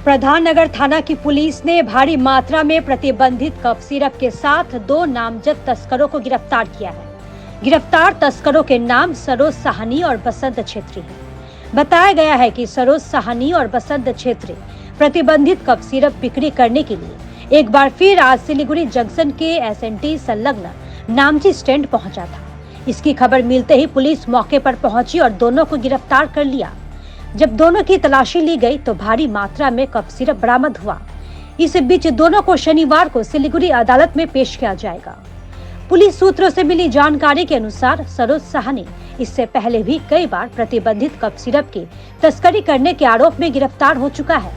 प्रधान नगर थाना की पुलिस ने भारी मात्रा में प्रतिबंधित कफ सिरप के साथ 2 नामजद तस्करों को गिरफ्तार किया है। गिरफ्तार तस्करों के नाम सरोज साहनी और बसंत छेत्री है। बताया गया है कि सरोज साहनी और बसंत छेत्री प्रतिबंधित कफ सिरप बिक्री करने के लिए एक बार फिर आज सिलीगुड़ी जंक्शन के एसएनटी संलग्न नामची स्टैंड पहुंचा था। इसकी खबर मिलते ही पुलिस मौके पर पहुंची और दोनों को गिरफ्तार कर लिया। जब दोनों की तलाशी ली गई तो भारी मात्रा में कफ सिरप बरामद हुआ। इस बीच दोनों को शनिवार को सिलीगुड़ी अदालत में पेश किया जाएगा। पुलिस सूत्रों से मिली जानकारी के अनुसार सरोज साहनी इससे पहले भी कई बार प्रतिबंधित कफ सिरप की तस्करी करने के आरोप में गिरफ्तार हो चुका है।